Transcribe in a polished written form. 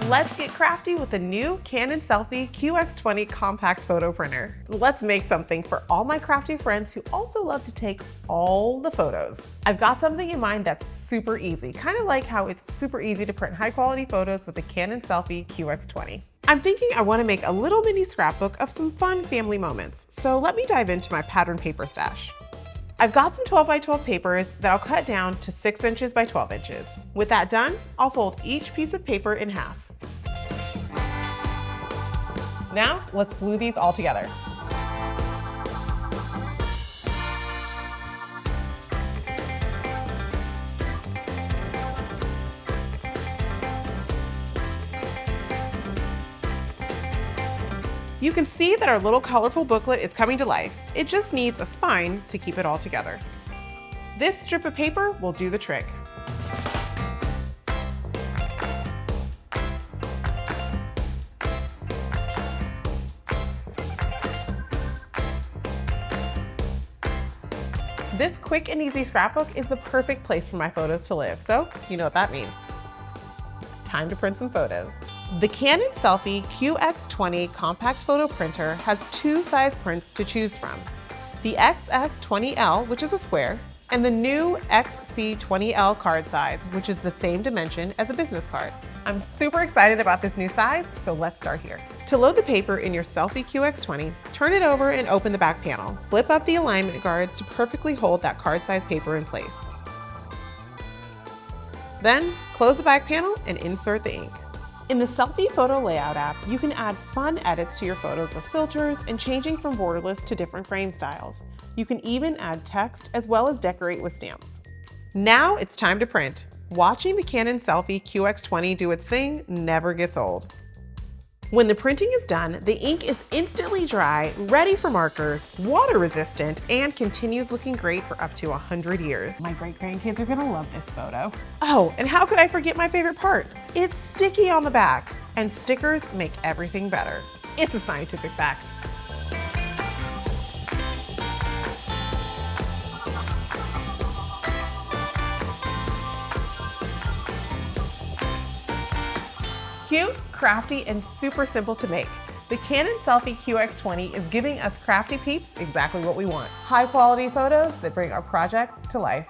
Let's get crafty with the new Canon SELPHY QX20 compact photo printer. Let's make something for all my crafty friends who also love to take all the photos. I've got something in mind that's super easy, kind of like how it's super easy to print high quality photos with the Canon SELPHY QX20. I'm thinking I want to make a little mini scrapbook of some fun family moments, so let me dive into my pattern paper stash. I've got some 12 by 12 papers that I'll cut down to 6 inches by 12 inches. With that done, I'll fold each piece of paper in half. Now, let's glue these all together. You can see that our little colorful booklet is coming to life. It just needs a spine to keep it all together. This strip of paper will do the trick. This quick and easy scrapbook is the perfect place for my photos to live, so you know what that means. Time to print some photos. The Canon SELPHY QX20 compact photo printer has two size prints to choose from. The XS20L, which is a square, and the new XC20L card size, which is the same dimension as a business card. I'm super excited about this new size, so let's start here. To load the paper in your SELPHY QX20, turn it over and open the back panel. Flip up the alignment guards to perfectly hold that card size paper in place. Then, close the back panel and insert the ink. In the SELPHY Photo Layout app, you can add fun edits to your photos with filters and changing from borderless to different frame styles. You can even add text as well as decorate with stamps. Now it's time to print. Watching the Canon SELPHY QX20 do its thing never gets old. When the printing is done, the ink is instantly dry, ready for markers, water resistant, and continues looking great for up to 100 years. My great-grandkids are gonna love this photo. Oh, and how could I forget my favorite part? It's sticky on the back, and stickers make everything better. It's a scientific fact. Cute, crafty, and super simple to make. The Canon SELPHY QX20 is giving us crafty peeps exactly what we want. High quality photos that bring our projects to life.